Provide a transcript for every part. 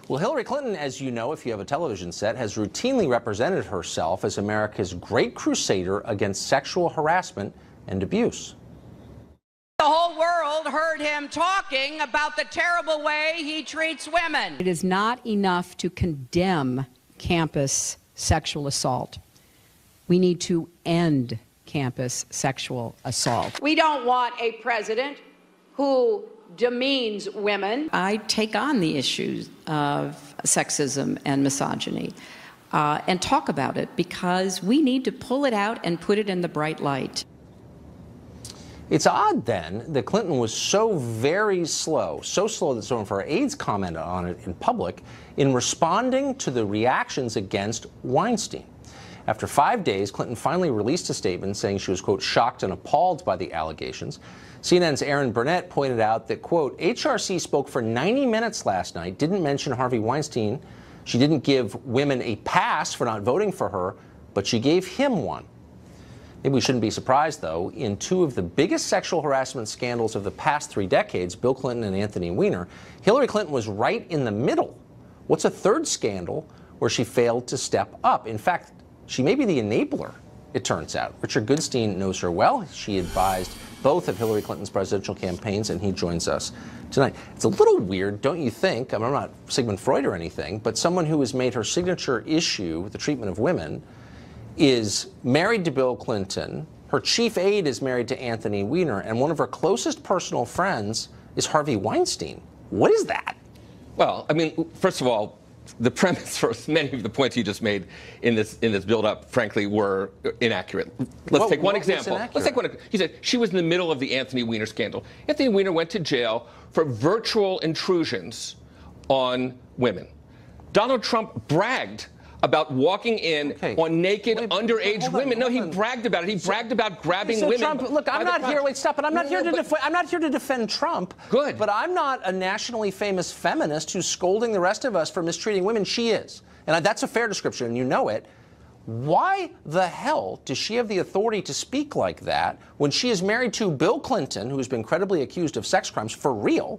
Well, Hillary Clinton, as you know, if you have a television set, has routinely represented herself as America's great crusader against sexual harassment and abuse. The whole world heard him talking about the terrible way he treats women. It is not enough to condemn campus sexual assault. We need to end campus sexual assault. We don't want a president who demeans women. I take on the issues of sexism and misogyny and talk about it because we need to pull it out and put it in the bright light. It's odd, then, that Clinton was so very slow, so slow that someone of her aides commented on it in public, in responding to the reactions against Weinstein. After 5 days, Clinton finally released a statement saying she was, quote, shocked and appalled by the allegations. CNN's Aaron Burnett pointed out that, quote, HRC spoke for 90 minutes last night, didn't mention Harvey Weinstein. She didn't give women a pass for not voting for her, but she gave him one. Maybe we shouldn't be surprised, though. In two of the biggest sexual harassment scandals of the past 3 decades, Bill Clinton and Anthony Weiner, Hillary Clinton was right in the middle. What's a third scandal where she failed to step up? In fact, she may be the enabler, it turns out. Richard Goodstein knows her well. She advised both of Hillary Clinton's presidential campaigns, and he joins us tonight. It's a little weird, don't you think? I mean, I'm not Sigmund Freud or anything, but someone who has made her signature issue, the treatment of women, is married to Bill Clinton. Her chief aide is married to Anthony Weiner, and one of her closest personal friends is Harvey Weinstein. What is that? Well, I mean, first of all, the premise for many of the points you just made in this build-up, frankly, were inaccurate. Let's take one example. Let's take one. He said she was in the middle of the Anthony Weiner scandal. Anthony Weiner went to jail for virtual intrusions on women. Donald Trump bragged about walking in on naked underage women. No, he bragged about it. He bragged about grabbing women. Trump, look, I'm not here. Wait, stop. But I'm not here to. I'm not here to defend Trump. Good. But I'm not a nationally famous feminist who's scolding the rest of us for mistreating women. She is, and that's a fair description, and you know it. Why the hell does she have the authority to speak like that when she is married to Bill Clinton, who's been credibly accused of sex crimes for real?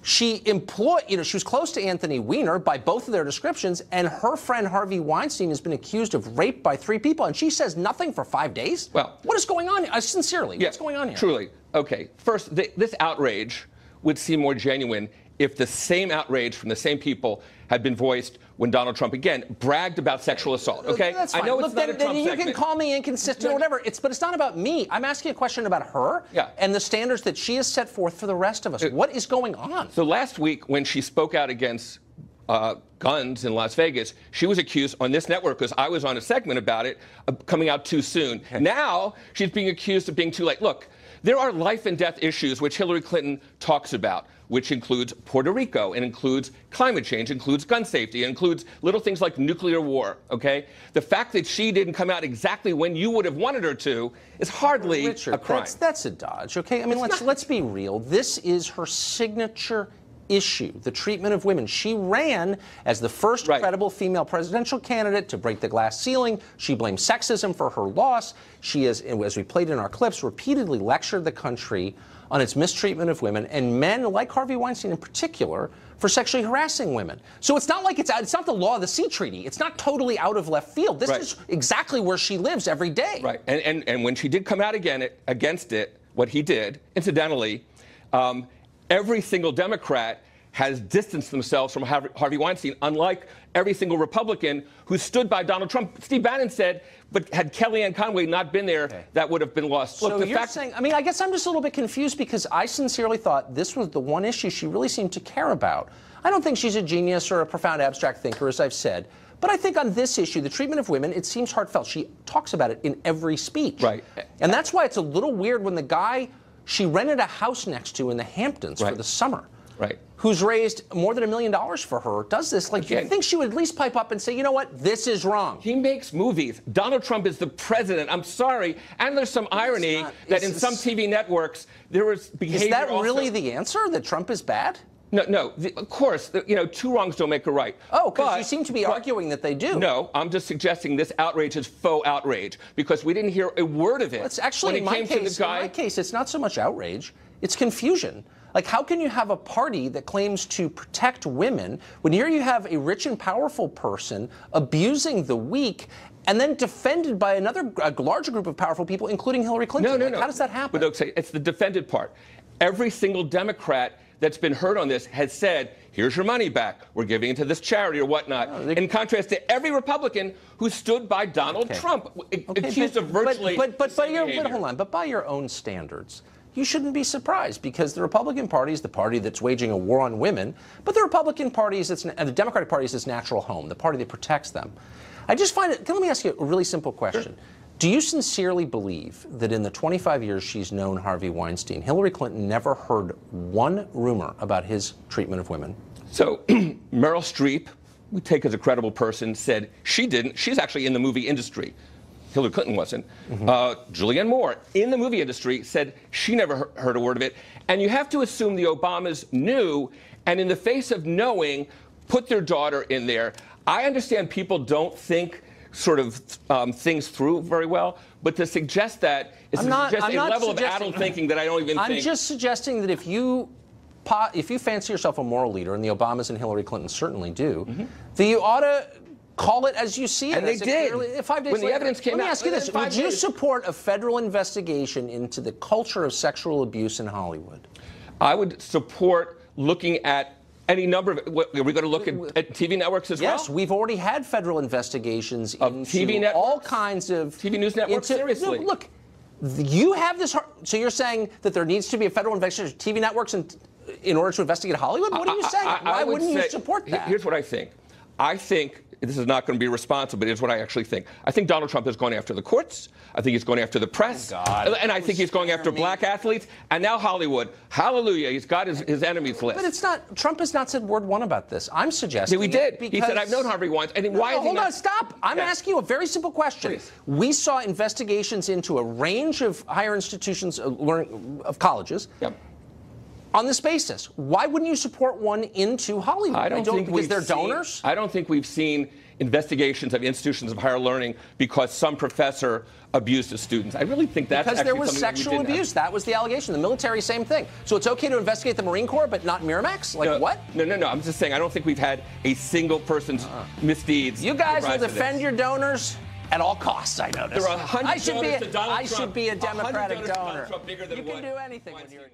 She employed, she was close to Anthony Weiner by both of their descriptions, and her friend Harvey Weinstein has been accused of rape by 3 people, and she says nothing for 5 days? Well, what is going on? Sincerely, what's going on here? Truly. Okay. First, this outrage would seem more genuine if the same outrage from the same people had been voiced when Donald Trump, again, bragged about sexual assault, okay? That's fine. I know it's not a Trump you segment. can call me inconsistent or whatever, but it's not about me. I'm asking a question about her and the standards that she has set forth for the rest of us. What is going on? So last week, when she spoke out against guns in Las Vegas, she was accused on this network, because I was on a segment about it, of coming out too soon. Now she's being accused of being too late. Look, there are life and death issues which Hillary Clinton talks about, which includes Puerto Rico, and includes climate change, includes gun safety, includes little things like nuclear war, okay? The fact that she didn't come out exactly when you would have wanted her to is hardly Richard, a crime. That's a dodge, okay? I mean, let's be real. This is her signature issue, the treatment of women. She ran as the first credible female presidential candidate to break the glass ceiling. She blamed sexism for her loss. She has, as we played in our clips, repeatedly lectured the country on its mistreatment of women, and men like Harvey Weinstein in particular, for sexually harassing women. So it's not like it's not the law of the sea treaty. It's not totally out of left field. This is exactly where she lives every day. Right. And when she did come out against it, what he did, incidentally, every single Democrat has distanced themselves from Harvey Weinstein, unlike every single Republican who stood by Donald Trump. Steve Bannon said, but had Kellyanne Conway not been there, that would have been lost. Look, so you're saying, I mean, I guess I'm just a little bit confused, because I sincerely thought this was the one issue she really seemed to care about. I don't think she's a genius or a profound abstract thinker, as I've said. But I think on this issue, the treatment of women, it seems heartfelt. She talks about it in every speech. Right. And that's why it's a little weird when the guy she rented a house next to in the Hamptons for the summer, who's raised more than $1 million for her, does this. Like, you think she would at least pipe up and say, you know what, this is wrong. He makes movies. Donald Trump is the president. I'm sorry. And there's some irony that in some TV networks, there was behavior. Is that really the answer, that Trump is bad? No, of course, two wrongs don't make a right. Oh, because you seem to be arguing that they do. No, I'm just suggesting this outrage is faux outrage, because we didn't hear a word of it. Well, it's actually, in my case, it's not so much outrage. It's confusion. Like, how can you have a party that claims to protect women when here you have a rich and powerful person abusing the weak and then defended by a larger group of powerful people, including Hillary Clinton? No. How does that happen? But it's the defended part. Every single Democrat that's been heard on this has said, here's your money back. We're giving it to this charity or whatnot. In contrast to every Republican who stood by Donald Trump, accused of virtually But by your own standards, you shouldn't be surprised, because the Republican Party is the party that's waging a war on women, but the Republican Party is the Democratic Party is its natural home, the party that protects them. I just find it. Let me ask you a really simple question. Sure. Do you sincerely believe that in the 25 years she's known Harvey Weinstein, Hillary Clinton never heard one rumor about his treatment of women? So Meryl Streep, we take as a credible person, said she didn't. She's actually in the movie industry. Hillary Clinton wasn't. Julianne Moore, in the movie industry, said she never heard a word of it. And you have to assume the Obamas knew, and in the face of knowing, put their daughter in there. I understand people don't think sort of things through very well, but to suggest that is a level of adult thinking that I don't even think. I'm just suggesting that if you fancy yourself a moral leader, and the Obamas and Hillary Clinton certainly do, that you ought to call it as you see it. And they did. 5 days when the later. evidence came out. Let me ask you this. Would you support a federal investigation into the culture of sexual abuse in Hollywood? I would support looking at any number of. Are we going to look at TV networks as well? Yes, we've already had federal investigations of into TV networks, all kinds of TV news networks. Seriously, look, you have this. So you're saying that there needs to be a federal investigation of TV networks in order to investigate Hollywood? What are you saying? Why wouldn't you support that? Here's what I think. I think this is not going to be responsible, but here's what I actually think. I think Donald Trump is going after the courts. I think he's going after the press. And I think he's going after black athletes. And now Hollywood. Hallelujah. He's got his enemies list. But it's not. Trump has not said word one about this. I'm suggesting. Yeah, we did. He said, I've known Harvey Weinstein. And why is he hold on, stop. I'm asking you a very simple question. Please. We saw investigations into a range of higher institutions of colleges. Yep. On this basis, why wouldn't you support one into Hollywood? I don't think because they're donors? I don't think we've seen investigations of institutions of higher learning because some professor abused his students. I really think that's because actually there was sexual abuse. That was the allegation. The military, same thing. So it's okay to investigate the Marine Corps, but not Miramax? Like what? No. I'm just saying I don't think we've had a single person's misdeeds. You guys will defend your donors at all costs, I notice. There are 100 I should be a Democratic donor. You can do anything when you're a